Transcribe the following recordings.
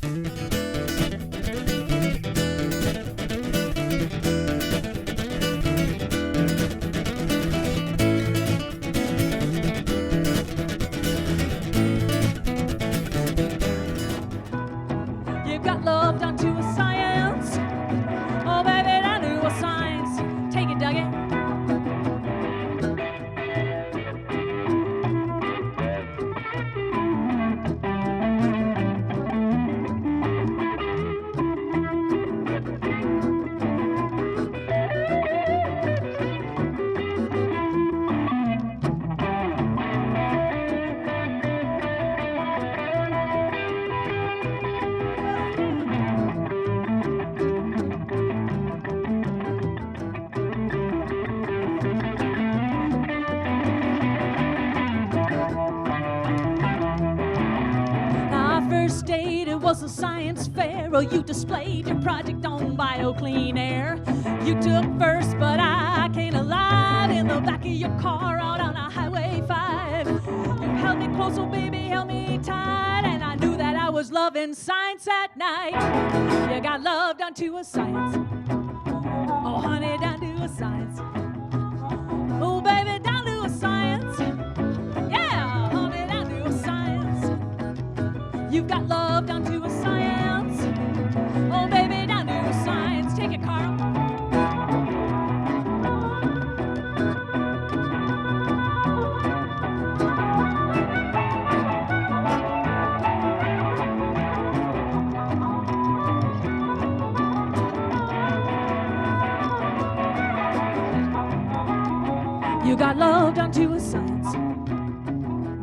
You got love down to a science. Oh, baby, down to a science. Take it, Dougie. Our first date, it was a science fair. Oh, you displayed your project on bio-clean air. You took first, but I came alive in the back of your car out on a Highway 5. You held me close, oh baby, held me tight, and I knew that I was loving science at night. You got love down to a science. Oh, honey, down to a science. Oh, baby, down to a science. Yeah, honey, down to a science. You've got love down to a science. Oh, baby, down to a science. Take it, Carl. You got love down to a science.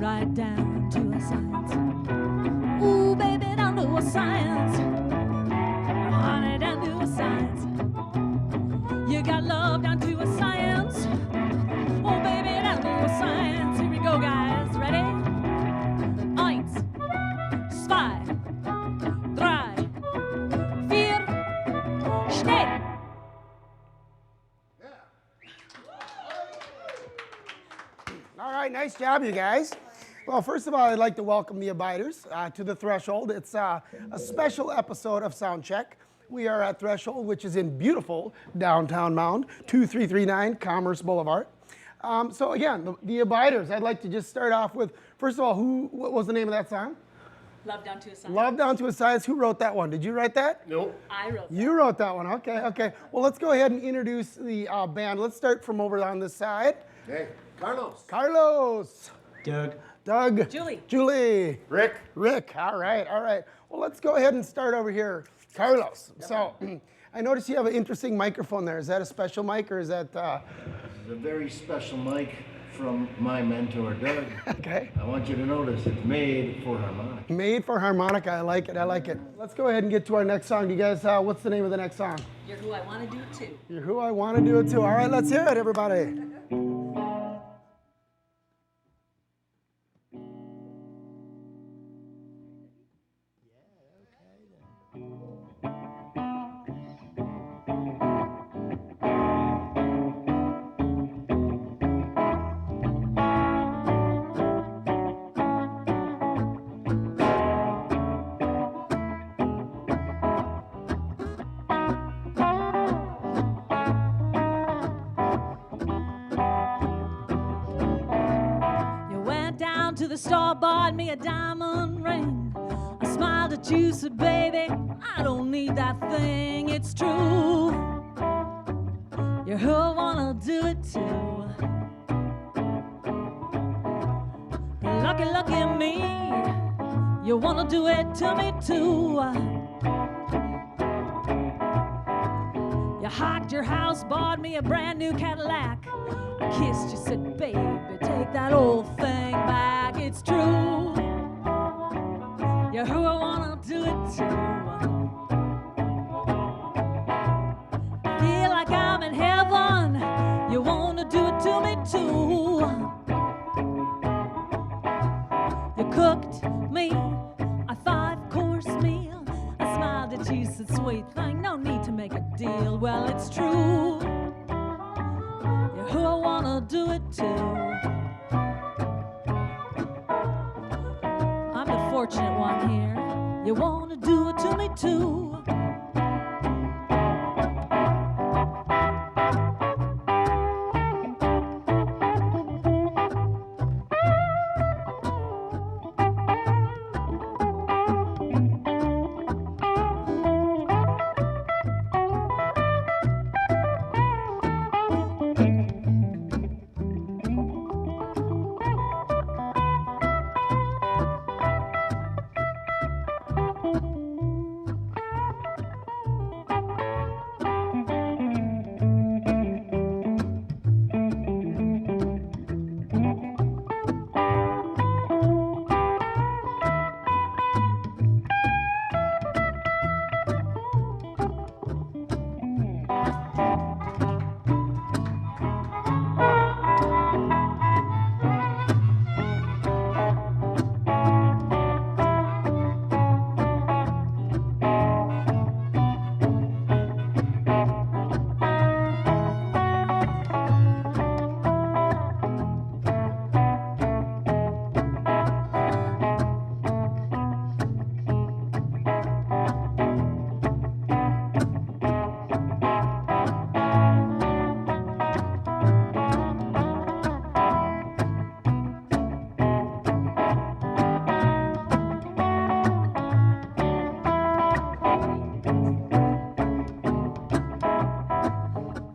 Right down to a science. Ooh, baby, down to a science. Honey, down to a science. You got love down to a science. Oh, baby, down to a science. Here we go, guys. Ready? Eins, zwei, drei, vier, schnell. All right, nice job, you guys. Well, first of all, I'd like to welcome the Abiders to the Threshold. It's a special episode of Soundcheck. We are at Threshold, which is in beautiful downtown Mound, 2339 Commerce Boulevard. So again, the Abiders, I'd like to just start off with, first of all, what was the name of that song? Love down to a science. Love Down to a Science. Who wrote that one? Did you write that? Nope. I wrote that. You wrote that one. Okay. Well, let's go ahead and introduce the band. Let's start from over on this side. Hey, Carlos. Carlos. Doug. Julie. Rick. All right. Well, let's go ahead and start over here. Carlos. So, I notice you have an interesting microphone there. Is that a special mic or is that... This is a very special mic from my mentor, Doug. Okay. I want you to notice it's made for harmonica. Made for harmonica. I like it. Let's go ahead and get to our next song. Do you guys, what's the name of the next song? You're who I want to do it too. You're Who I Want to Do It Too. All right, let's hear it, everybody. To the store, bought me a diamond ring. I smiled at you, said, baby, I don't need that thing. It's true. You're who I wanna do it to. Lucky me. You wanna do it to me too. You hiked your house, bought me a brand new Cadillac. I kissed you, said, baby, take that old thing back. It's true. You're who I wanna do it to. I feel like I'm in heaven. You wanna do it to me too. You cooked me a 5-course meal. I smiled at you, said, sweet thing, no need to make a deal. Well, it's true. You're who I wanna do it to. I'm the fortunate one here. You wanna do it to me too.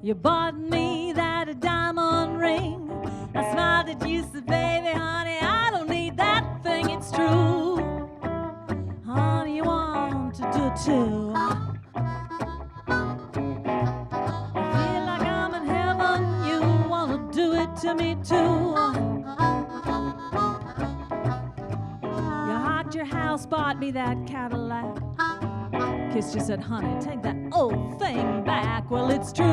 You bought me that diamond ring. I smiled at you, said, baby, honey, I don't need that thing, it's true. Honey, you want to do it too. I feel like I'm in heaven, you want to do it to me too. You hiked your house, bought me that Cadillac. Kissed you, said, honey, take that old thing back. Well, it's true.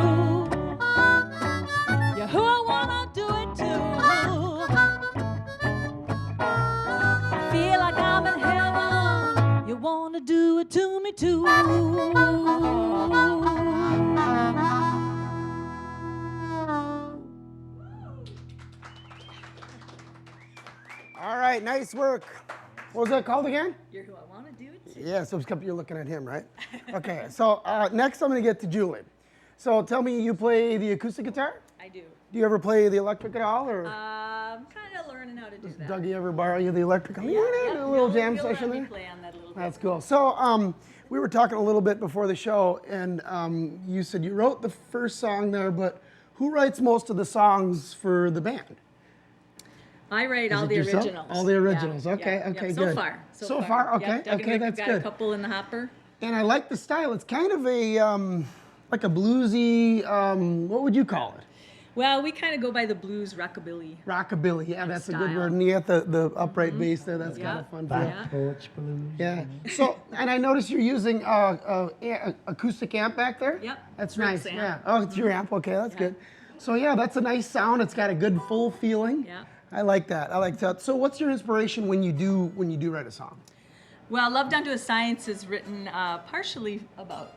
You're who I wanna do it to. I feel like I'm in heaven. You wanna do it to me too. All right, nice work. What was that called again? You're who I wanna do it to. Yeah, so you're looking at him, right? Okay, so next I'm going to get to Julie. So tell me, you play the acoustic guitar? I do. Do you ever play the electric at all? Or I'm kind of learning how to do that. Dougie ever borrow you the electric? A Yeah, little jam you'll session let me there? play on that a little That's bit. cool. So we were talking a little bit before the show, and you said you wrote the first song there, but who writes most of the songs for the band? I write Is all it the yourself? originals. All the originals. Yeah, Okay, yeah, okay, yeah. good. So far. So far, okay, Yep, okay, that's got good. a couple in the hopper. And I like the style. It's kind of a like a bluesy. What would you call it? Well, we kind of go by the blues rockabilly. Rockabilly. Yeah, that's a good style. word. And you got the upright bass there. That's kind of fun. Yeah. Porch blues. Yeah. So, and I noticed you're using acoustic amp back there. Yep. That's Rick's nice. amp. Yeah. Oh, it's your amp. Okay, that's good. So yeah, that's a nice sound. It's got a good full feeling. Yeah. I like that. I like that. So, what's your inspiration when you do write a song? Well, Love Down to a Science is written partially about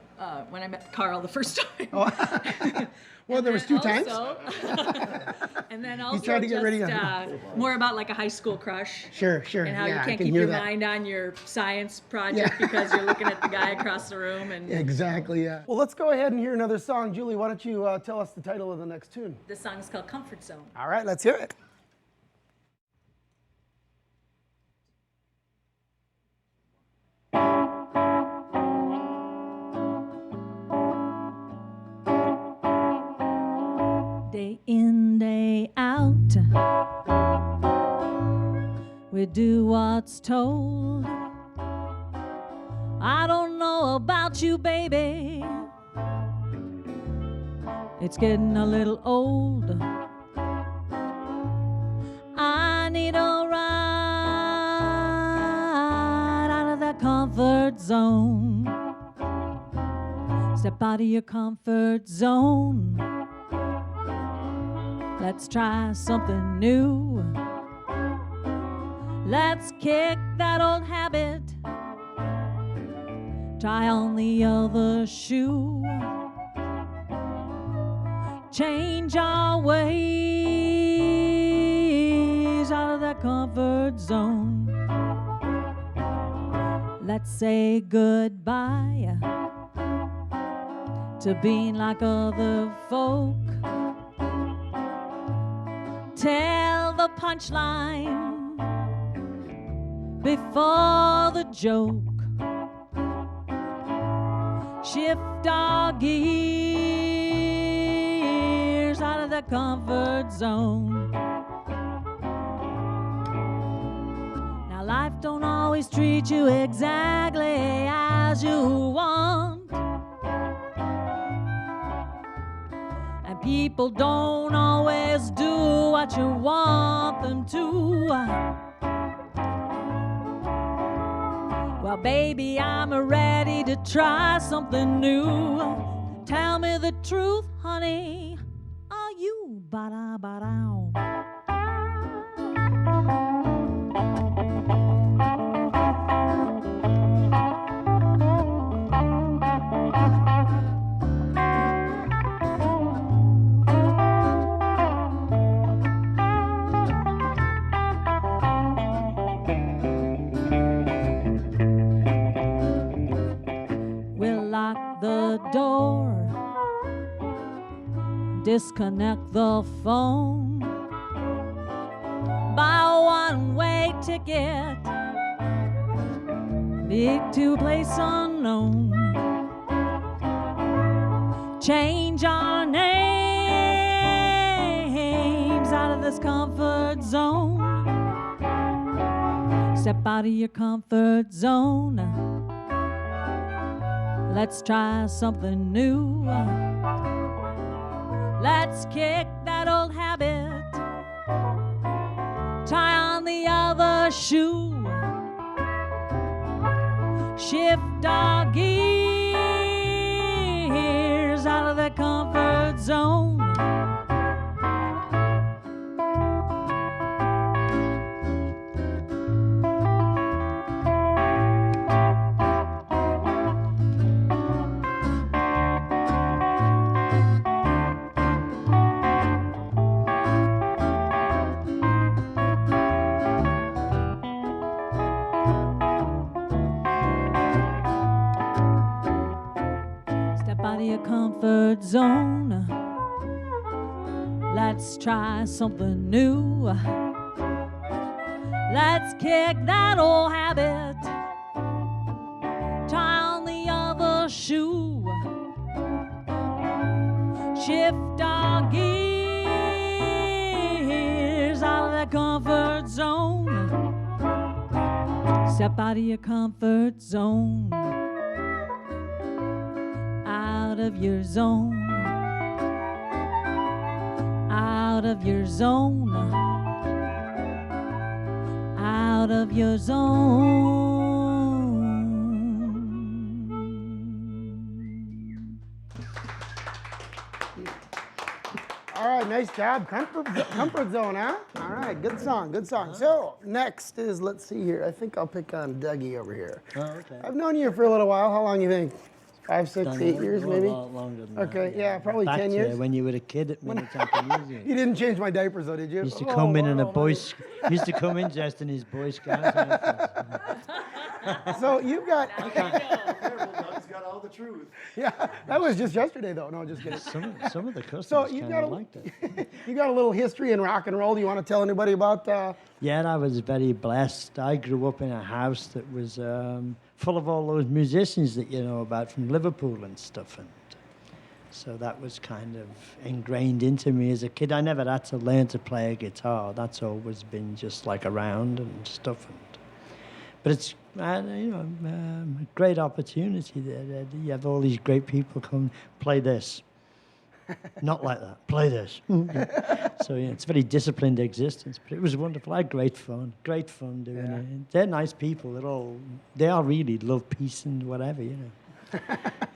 when I met Carl the first time. Oh. Well, there was two times. And then also tried to get rid of more about like a high school crush. Sure. And how yeah, you I can't can keep hear your that. mind on your science project because you're looking at the guy across the room. And Exactly. Yeah. Well, let's go ahead and hear another song. Julie, why don't you tell us the title of the next tune? the song is called Comfort Zone. All right, let's hear it. Day in, day out, we do what's told. I don't know about you, baby. It's getting a little old. I need a ride out of that comfort zone. Step out of your comfort zone. Let's try something new. Let's kick that old habit. Try on the other shoe. Change our ways out of that comfort zone. Let's Let's say goodbye to being like other folk. Tell the punchline before the joke. Shift our gears out of the comfort zone. Now life don't always treat you exactly as you want, and people don't always do what you want them to. Well, baby, I'm ready to try something new. Tell me the truth, honey. Are you ba-da-ba-dow? The door, disconnect the phone, buy a one-way ticket, big to a place unknown, change our names out of this comfort zone, step out of your comfort zone. Let's try something new. Let's kick that old habit. Try on the other shoe. Shift our gears out of the comfort zone. Comfort zone. Let's try something new. Let's kick that old habit. Try on the other shoe. Shift our gears out of that comfort zone. Step out of your comfort zone. Out of your zone, out of your zone, out of your zone. All right, nice job. Comfort zone, huh? All right, good song, good song. So next is, let's see here. I think I'll pick on Dougie over here. Oh, okay. I've known you for a little while. How long do you think? 5, 6, 8 years, maybe? A lot longer than Okay, that. yeah, probably Back 10 to years. when you were a kid at Minnetonka Museum. You didn't change my diapers, though, did you? Used to come in a boy. used to come in dressed in his Boy Scout outfit. So you've got, He's got all the truth. yeah, that was just yesterday, though. No, just kidding. Some of the So customers you kind got of liked it. you got a little history in rock and roll. Do you want to tell anybody about? Yeah, I was very blessed. I grew up in a house that was full of all those musicians that you know about from Liverpool and stuff. And so that was kind of ingrained into me as a kid. I never had to learn to play a guitar. That's always been just like around and stuff. But it's a great opportunity there. You have all these great people come play this. Not like that. Play this. So yeah, it's a very disciplined existence, but it was wonderful. I had great fun doing it. They're nice people. They all really love peace and whatever, you know.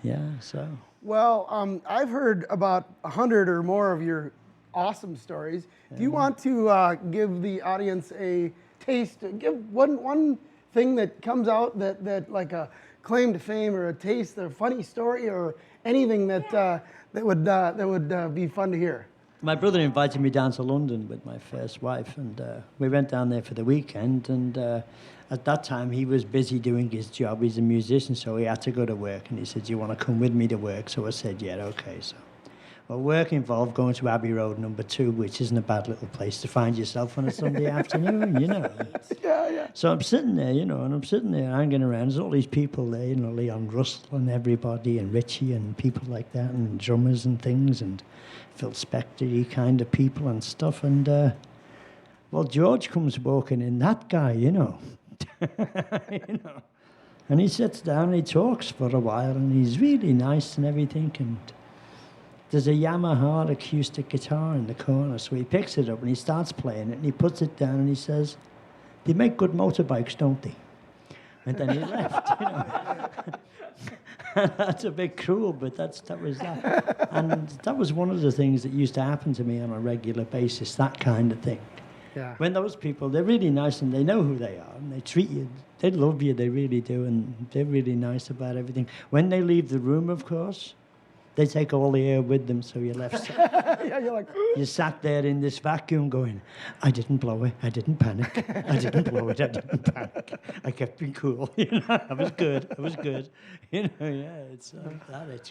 Yeah. So. Well, I've heard about 100 or more of your awesome stories. Do you want to give the audience a taste? Give one thing that comes out that like a claim to fame or a taste, or a funny story, or anything that would be fun to hear. My brother invited me down to London with my first wife, and we went down there for the weekend. And at that time, he was busy doing his job. He's a musician, so he had to go to work. And he said, "Do you want to come with me to work?" So I said, "Yeah, okay." So, well, work involved going to Abbey Road number 2, which isn't a bad little place to find yourself on a Sunday afternoon, you know. Yeah. So I'm sitting there, you know, and I'm sitting there hanging around. There's all these people there, you know, Leon Russell and everybody, and Richie and people like that, and drummers and things, and Phil Spector-y kind of people and stuff. And, well, George comes walking in, that guy, you know. You know. And he sits down and he talks for a while, and he's really nice and everything. And there's a Yamaha acoustic guitar in the corner, so he picks it up and he starts playing it, and he puts it down and he says, "They make good motorbikes, don't they?" And then he left, you know. That's a bit cruel, but that was that. And that was one of the things that used to happen to me on a regular basis, that kind of thing. Yeah. When those people, they're really nice and they know who they are and they treat you, they love you, they really do, and they're really nice about everything. When they leave the room, of course, they take all the air with them, so you're left. Yeah, you're like, You sat there in this vacuum going, "I didn't blow it, I didn't panic, I didn't blow it, I didn't panic. I kept being cool, you know, I was good. You know, yeah, it's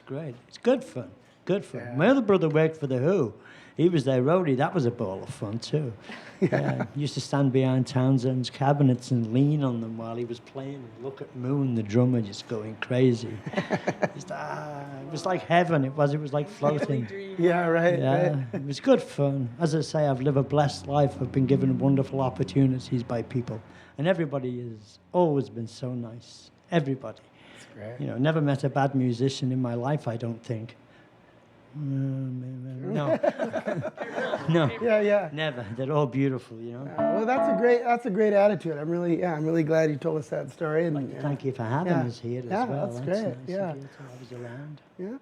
great. It's good fun. Yeah. My other brother worked for The Who. He was their roadie. That was a ball of fun, too. Yeah. Used to stand behind Townsend's cabinets and lean on them while he was playing and look at Moon, the drummer, just going crazy. It was like heaven. It was like floating. yeah, right. Yeah, Right. it was good fun. As I say, I've lived a blessed life. I've been given wonderful opportunities by people. And everybody has always been so nice. Everybody. That's great. You know, never met a bad musician in my life, I don't think. No. No. Yeah. Never. They're all beautiful, you know. Well, that's a great attitude. I'm really glad you told us that story. And Thank you for having us here as well. That's great. Nice Yeah. of you to have us around.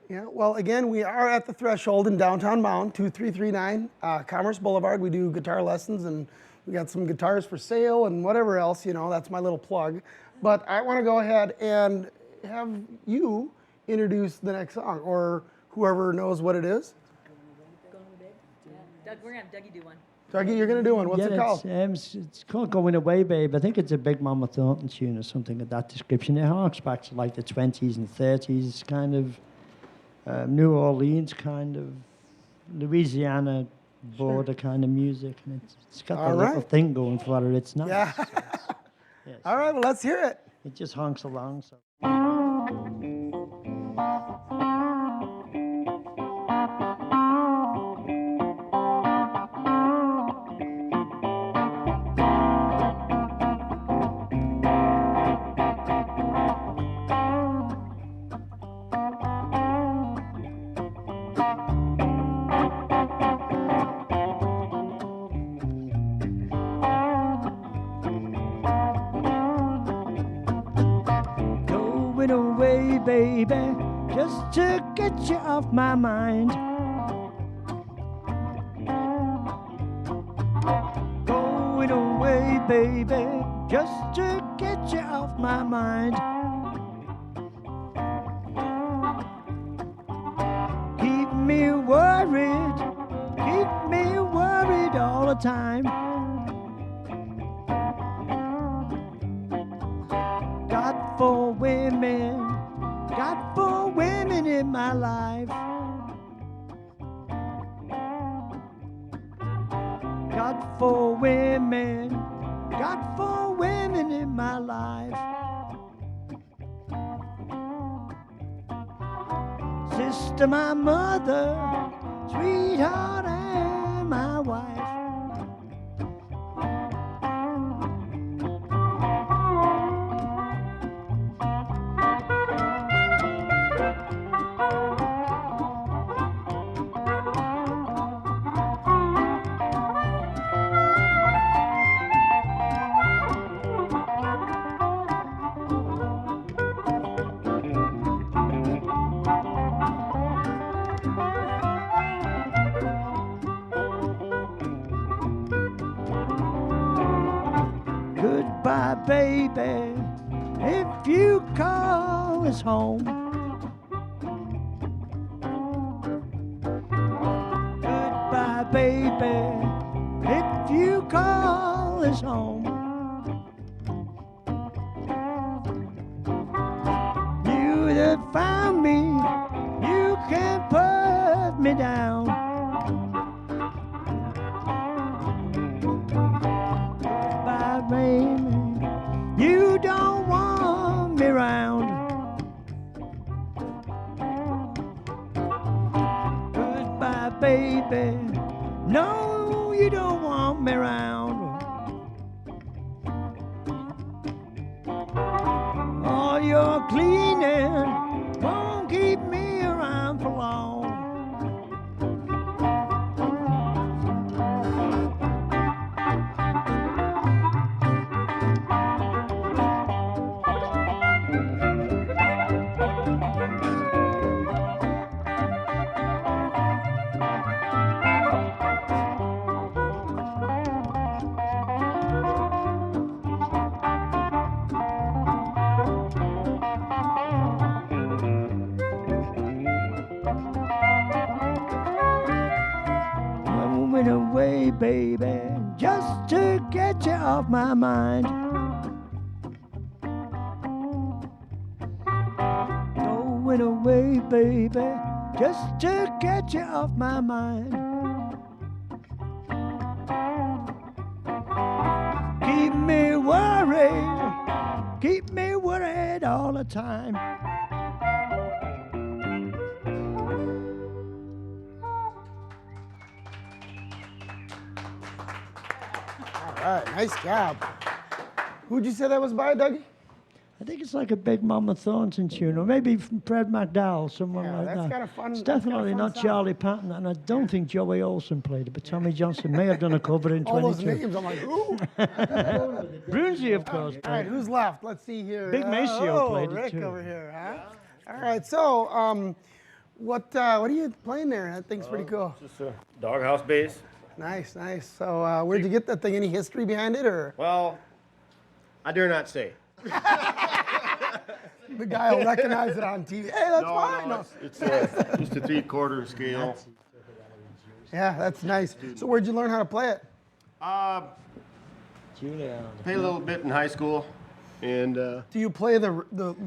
Yeah. Well, again, we are at the Threshold in downtown Mound, 2339 Commerce Boulevard. We do guitar lessons, and we got some guitars for sale and whatever else, you know, that's my little plug. But I want to go ahead and have you introduce the next song, or whoever knows what it is. Doug, we're gonna have Dougie do one. Dougie, you're going to do one. What's it called? It's called Going Away, Babe. I think it's a Big Mama Thornton tune or something of that description. It harks back to like the 20s and 30s, kind of New Orleans, kind of Louisiana border kind of music. And it's got All that right. little thing going for it. It's nice. Yeah. Yes. All right, well, let's hear it. It just honks along. So. Going away, baby, just to get you off my mind. Going away, baby, just to get you off my mind. Keep me worried all the time. Got four women in my life. Got four women in my life. Sister, my mother, sweetheart, and my wife. Goodbye, baby, if you call us home. Goodbye, baby, if you call this home. You that found me, you can't put me down. Goodbye, baby, you don't want me round. Goodbye, baby, no, you don't want me round. All your cleaning won't keep me around for long. Went away, baby, just to get you off my mind. Going away, baby, just to get you off my mind. Keep me worried all the time. All right, nice job. Who'd you say that was by, Dougie? I think it's like a Big Mama Thornton tune, or maybe from Fred McDowell, someone Yeah, like that's that. got a fun. It's that's got a definitely fun not sound. Charlie Patton, and I don't think Joey Olsen played it, but Tommy Johnson may have done a cover in All those 22. names, I'm like, ooh. Brunsey, of course. All right, who's left? Let's see here. Big Maceo played it Rick too. over here, huh? All right, so what are you playing there? That thing's pretty cool. Just a doghouse bass. Nice, nice. So where'd you get that thing? Any history behind it, or Well, I dare not say. the guy will recognize it on TV? Hey, that's fine. No. It's just a 3/4 scale. Yeah, that's nice. So where'd you learn how to play it? Julia. Played a little bit in high school, and Do you play the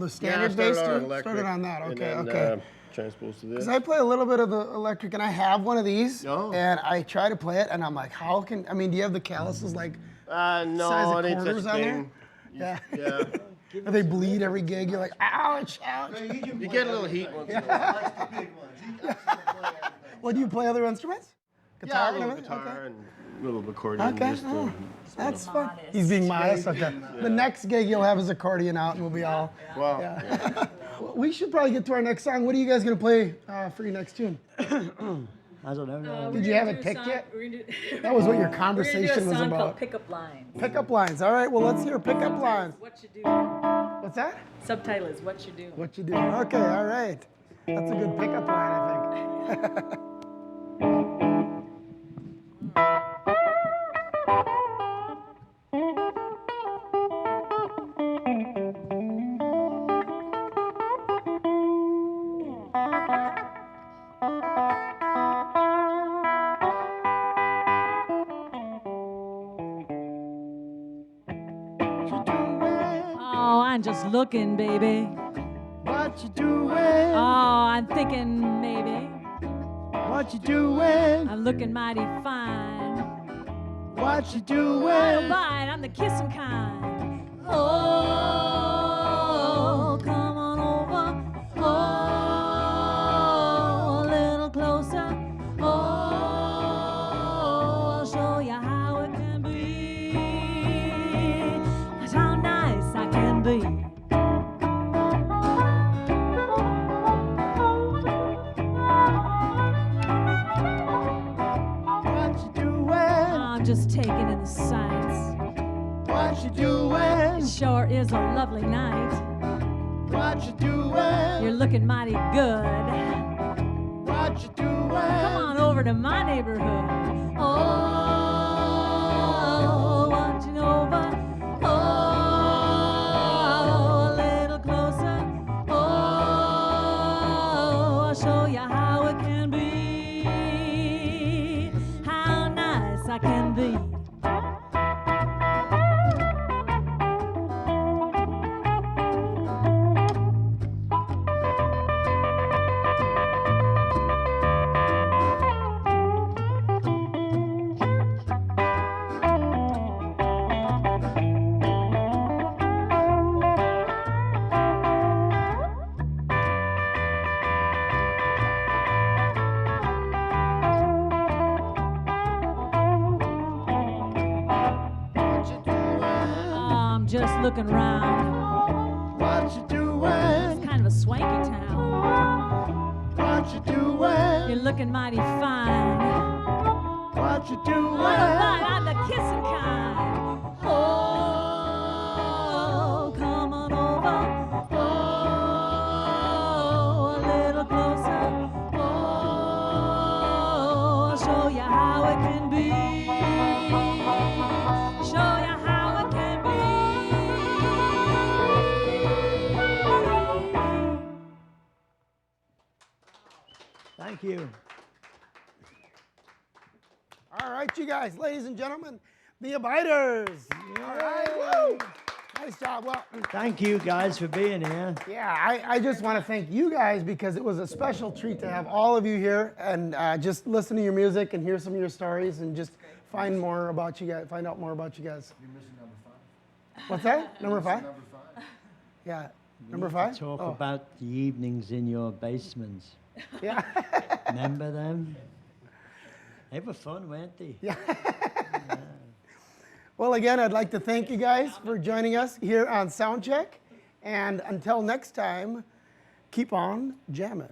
standard bass too? electric. Started on that. and Okay, then, okay. Transposed to this. Because I play a little bit of the electric, and I have one of these, Oh. and I try to play it, and I'm like, do you have the calluses like size No, of it ain't such quarters a on there? thing. Yeah. Yeah. Or they bleed every gig. You're like, ouch, ouch. You get a little heat once in a while. Well, do you play other instruments? Yeah, a and little everything? guitar and a little accordion. Okay. Just, Oh, that's fun. He's being modest. Okay. The next gig you'll have his accordion out, and we'll be all. Well, Well, we should probably get to our next song. What are you guys gonna play for your next tune? I don't know. Did you have it picked yet? That was what your conversation was about. Pickup Lines. Pickup lines. All right. Well, let's hear pickup lines. What you do. What's that? Subtitle is What You Do. What you do? Okay. All right. That's a good pickup line, I think. Oh, I'm just looking, baby. What you doing? Oh, I'm thinking maybe. What you doing? I'm looking mighty fine. What you I don't doing? mind, I'm the kissing kind. Oh, come on over. Oh, a little closer. Oh, I'll show you how it can be. How nice I can be. What you doing? I'm just taking in the sights. What you It doing? sure is a lovely night. What you doing? You're looking mighty good. What you doing? Come on over to my neighborhood. Oh, watching over. Oh, a little closer. Oh, I'll show you how it can be. How looking round. What you doing? It's kind of a swanky town. What you doing? You're looking mighty fine. What you doing? What about I'm the kissing kind? Oh, come on over. Oh, a little closer. Oh, I'll show you how it can be. Show you how it can be. Thank you. All right, you guys, ladies and gentlemen, the Abiders. All right, woo! Nice job. Well, Thank you guys for being here. yeah, I just want to thank you guys because it was a special treat to have all of you here and just listen to your music and hear some of your stories and just find more about you guys, find out more about you guys. You're missing number 5. What's that? Number 5? Number 5. Yeah. We Number need 5? to talk Oh, about the evenings in your basements. yeah. Remember them? They were fun, weren't they? Yeah. Well, again, I'd like to thank you guys for joining us here on Soundcheck. And until next time, keep on jamming.